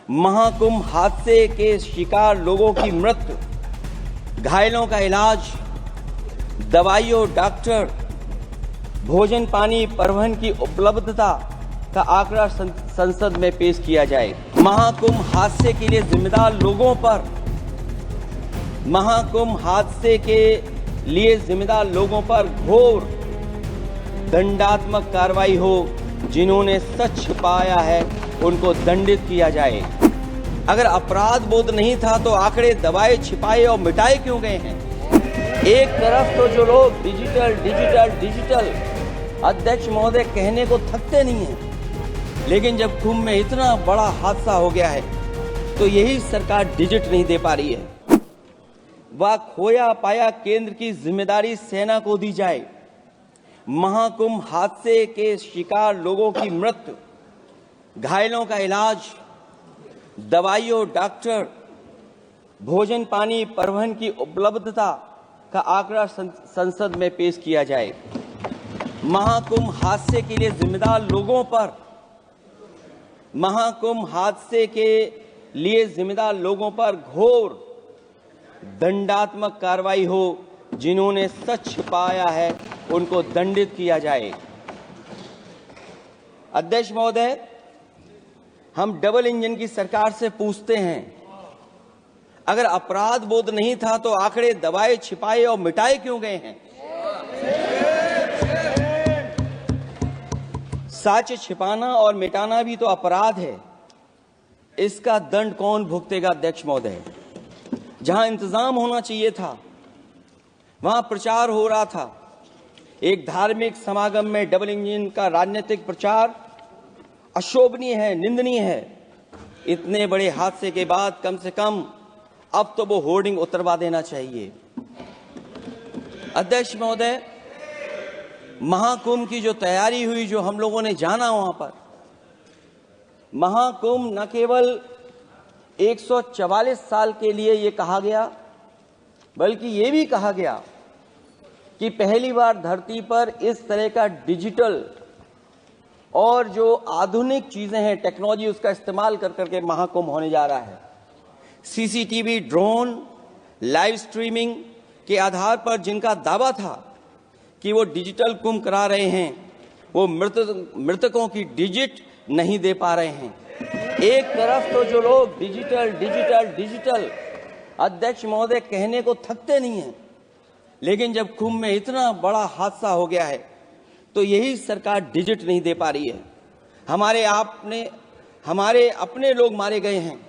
महाकुंभ हादसे के शिकार लोगों की मृत्यु, घायलों का इलाज, दवाइयों, डॉक्टर, भोजन पानी, परिवहन की उपलब्धता का आंकड़ा संसद में पेश किया जाए। महाकुंभ हादसे के लिए जिम्मेदार लोगों पर घोर दंडात्मक कार्रवाई हो। जिन्होंने सच छिपाया है उनको दंडित किया जाए। अगर अपराध बोध नहीं था तो आंकड़े दबाए, छिपाए और मिटाए क्यों गए हैं? एक तरफ तो जो लोग डिजिटल अध्यक्ष महोदय कहने को थकते नहीं हैं, लेकिन जब कुंभ में इतना बड़ा हादसा हो गया है तो यही सरकार डिजिट नहीं दे पा रही है। वह खोया पाया केंद्र की जिम्मेदारी सेना को दी जाए। महाकुंभ हादसे के शिकार लोगों की मृत्यु, घायलों का इलाज, दवाइयों, डॉक्टर, भोजन पानी, परिवहन की उपलब्धता का आंकड़ा संसद में पेश किया जाए। महाकुंभ हादसे के लिए जिम्मेदार लोगों पर घोर दंडात्मक कार्रवाई हो। जिन्होंने सच छिपाया है उनको दंडित किया जाए। अध्यक्ष महोदय, हम डबल इंजन की सरकार से पूछते हैं, अगर अपराध बोध नहीं था तो आंकड़े दबाए, छिपाए और मिटाए क्यों गए हैं? सच छिपाना और मिटाना भी तो अपराध है। इसका दंड कौन भुगतेगा? अध्यक्ष महोदय, जहां इंतजाम होना चाहिए था वहां प्रचार हो रहा था। एक धार्मिक समागम में डबल इंजन का राजनीतिक प्रचार अशोभनीय है, निंदनीय है। इतने बड़े हादसे के बाद कम से कम अब तो वो होर्डिंग उतरवा देना चाहिए। अध्यक्ष महोदय, महाकुंभ की जो तैयारी हुई, जो हम लोगों ने जाना वहां पर, महाकुंभ न केवल 144 साल के लिए ये कहा गया, बल्कि ये भी कहा गया कि पहली बार धरती पर इस तरह का डिजिटल और जो आधुनिक चीजें हैं, टेक्नोलॉजी, उसका इस्तेमाल कर करके महाकुंभ होने जा रहा है। सीसीटीवी, ड्रोन, लाइव स्ट्रीमिंग के आधार पर जिनका दावा था कि वो डिजिटल कुंभ करा रहे हैं, वो मृतकों की डिजिट नहीं दे पा रहे हैं। एक तरफ तो जो लोग डिजिटल अध्यक्ष महोदय कहने को थकते नहीं हैं, लेकिन जब कुंभ में इतना बड़ा हादसा हो गया है तो यही सरकार डिजिट नहीं दे पा रही है। हमारे अपने लोग मारे गए हैं,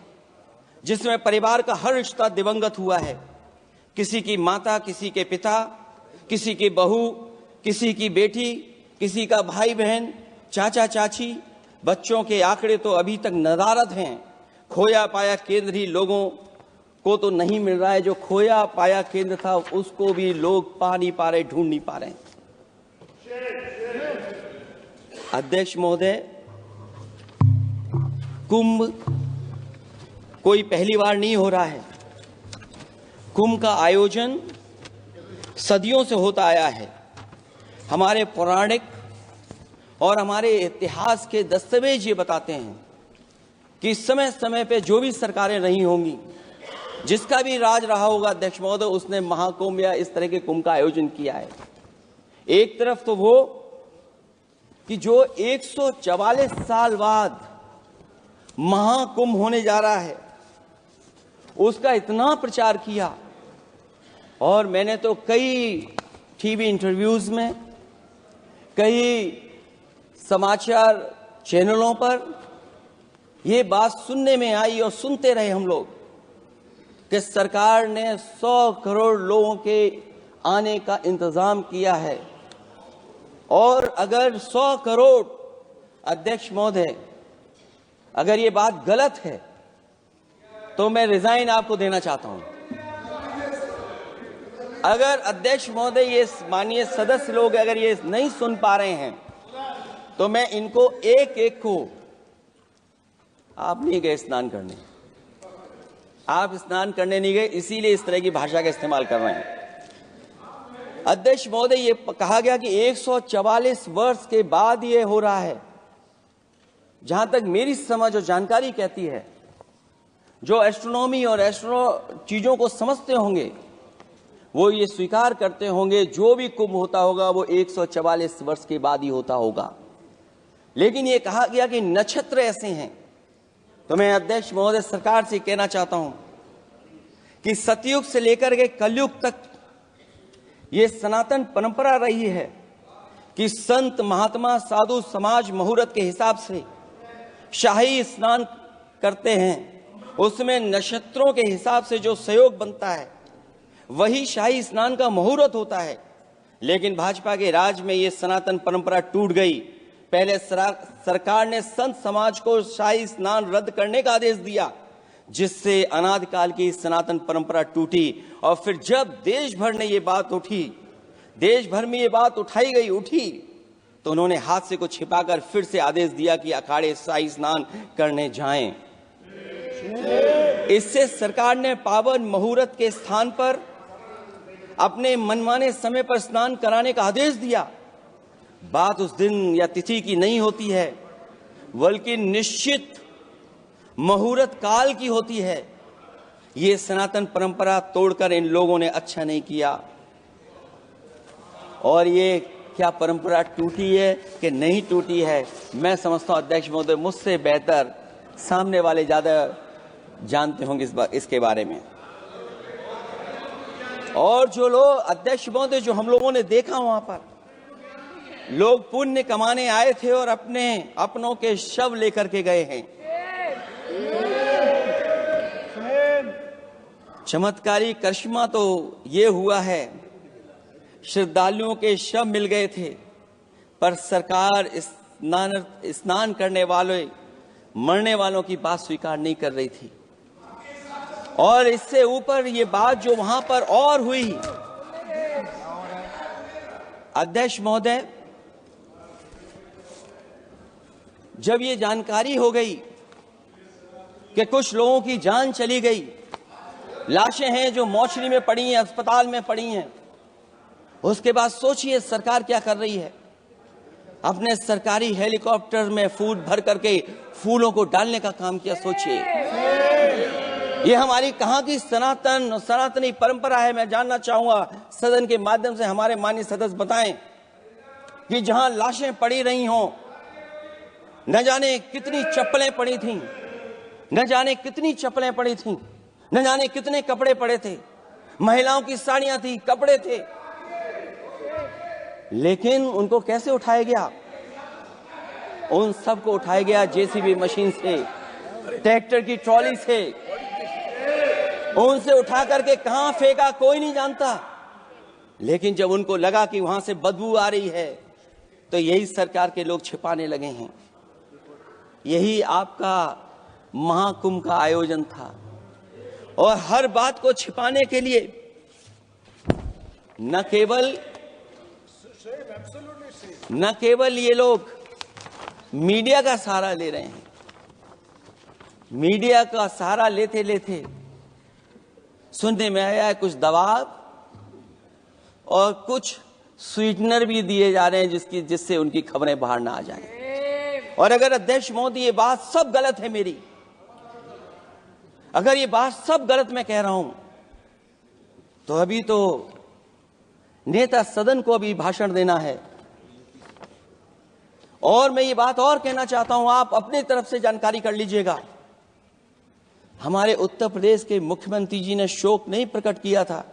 जिसमें परिवार का हर रिश्ता दिवंगत हुआ है। किसी की माता, किसी के पिता, किसी की बहू, किसी की बेटी, किसी का भाई बहन, चाचा चाची। बच्चों के आंकड़े तो अभी तक नदारद हैं। खोया पाया केंद्र ही लोगों को तो नहीं मिल रहा है। जो खोया पाया केंद्र था उसको भी लोग पा नहीं पा रहे, ढूंढ नहीं पा रहे। अध्यक्ष महोदय, कुंभ कोई पहली बार नहीं हो रहा है। कुंभ का आयोजन सदियों से होता आया है। हमारे पौराणिक और हमारे इतिहास के दस्तावेज ये बताते हैं कि समय समय पे जो भी सरकारें रही होंगी, जिसका भी राज रहा होगा अध्यक्ष महोदय, उसने महाकुंभ या इस तरह के कुंभ का आयोजन किया है। एक तरफ तो वो कि जो 144 साल बाद महाकुंभ होने जा रहा है, उसका इतना प्रचार किया। और मैंने तो कई टीवी इंटरव्यूज में, कई समाचार चैनलों पर ये बात सुनने में आई और सुनते रहे हम लोग कि सरकार ने 100 करोड़ लोगों के आने का इंतजाम किया है। और अगर 100 करोड़, अध्यक्ष महोदय, अगर ये बात गलत है तो मैं रिजाइन आपको देना चाहता हूं। अगर अध्यक्ष महोदय, ये माननीय सदस्य लोग अगर ये नहीं सुन पा रहे हैं तो मैं इनको एक एक को, आप नहीं गए स्नान करने, आप स्नान करने नहीं गए, इसीलिए इस तरह की भाषा का इस्तेमाल कर रहे हैं। अध्यक्ष महोदय, ये कहा गया कि 144 वर्ष के बाद ये हो रहा है। जहां तक मेरी समझ और जानकारी कहती है जो एस्ट्रोनॉमी और एस्ट्रो चीजों को समझते होंगे वो ये स्वीकार करते होंगे जो भी कुंभ होता होगा वो 144 वर्ष के बाद ही होता होगा। लेकिन ये कहा गया कि नक्षत्र ऐसे हैं। तो मैं अध्यक्ष महोदय सरकार से कहना चाहता हूं कि सतयुग से लेकर के कलयुग तक ये सनातन परंपरा रही है कि संत महात्मा साधु समाज मुहूर्त के हिसाब से शाही स्नान करते हैं, उसमें नक्षत्रों के हिसाब से जो सहयोग बनता है वही शाही स्नान का मुहूर्त होता है। लेकिन भाजपा के राज में ये सनातन परंपरा टूट गई। पहले सरकार ने संत समाज को शाही स्नान रद्द करने का आदेश दिया, जिससे अनादिकाल की सनातन परंपरा टूटी। और फिर जब देश भर में ये बात उठी तो उन्होंने हादसे को छिपाकर फिर से आदेश दिया कि अखाड़े शाही स्नान करने जाएं। इससे सरकार ने पावन मुहूर्त के स्थान पर अपने मनमाने समय पर स्नान कराने का आदेश दिया। बात उस दिन या तिथि की नहीं होती है, बल्कि निश्चित मुहूर्त काल की होती है। ये सनातन परंपरा तोड़कर इन लोगों ने अच्छा नहीं किया। और ये क्या परंपरा टूटी है कि नहीं टूटी है, मैं समझता हूं अध्यक्ष महोदय मुझसे बेहतर सामने वाले ज्यादा जानते होंगे इसके बारे में। और जो लोग अध्यक्ष महोदय जो हम लोगों ने देखा वहां पर लोग पुण्य कमाने आए थे और अपनों के शव लेकर के गए हैं। चमत्कारी करिश्मा तो ये हुआ है, श्रद्धालुओं के शव मिल गए थे, पर सरकार स्नान करने वाले मरने वालों की बात स्वीकार नहीं कर रही थी। और इससे ऊपर ये बात जो वहां पर और हुई, अध्यक्ष महोदय जब ये जानकारी हो गई कि कुछ लोगों की जान चली गई, लाशें हैं जो मोर्चरी में पड़ी हैं, अस्पताल में पड़ी हैं, उसके बाद सोचिए सरकार क्या कर रही है। अपने सरकारी हेलीकॉप्टर में फूल भर करके फूलों को डालने का काम किया। सोचिए ये हमारी कहां की सनातनी परंपरा है। मैं जानना चाहूंगा सदन के माध्यम से हमारे माननीय सदस्य बताएं कि जहां लाशें पड़ी रही हों, न जाने कितनी चप्पलें पड़ी थीं, न जाने कितनी चप्पलें पड़ी थीं, न जाने कितने कपड़े पड़े थे, महिलाओं की साड़ियां थी, कपड़े थे, लेकिन उनको कैसे उठाया गया? उन सबको उठाया गया जेसीबी मशीन से, ट्रैक्टर की ट्रॉली से। उनसे उठा करके कहां फेंका कोई नहीं जानता, लेकिन जब उनको लगा कि वहां से बदबू आ रही है तो यही सरकार के लोग छिपाने लगे हैं। यही आपका महाकुंभ का आयोजन था। और हर बात को छिपाने के लिए न केवल ये लोग मीडिया का सहारा ले रहे हैं, मीडिया का सहारा लेते लेते सुनने में आया है कुछ दबाव और कुछ स्वीटनर भी दिए जा रहे हैं जिससे उनकी खबरें बाहर ना आ जाएं। और अगर अध्यक्ष मोदी ये बात सब गलत है मेरी, अगर ये बात सब गलत मैं कह रहा हूं, तो अभी तो नेता सदन को अभी भाषण देना है। और मैं ये बात और कहना चाहता हूं, आप अपनी तरफ से जानकारी कर लीजिएगा। हमारे उत्तर प्रदेश के मुख्यमंत्री जी ने शोक नहीं प्रकट किया था।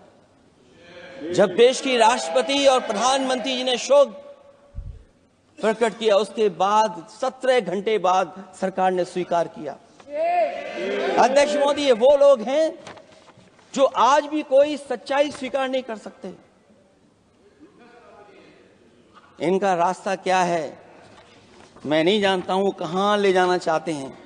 जब देश की राष्ट्रपति और प्रधानमंत्री जी ने शोक प्रकट किया, उसके बाद 17 घंटे बाद सरकार ने स्वीकार किया। अध्यक्ष मोदी, ये वो लोग हैं जो आज भी कोई सच्चाई स्वीकार नहीं कर सकते। इनका रास्ता क्या है मैं नहीं जानता हूं, कहां ले जाना चाहते हैं।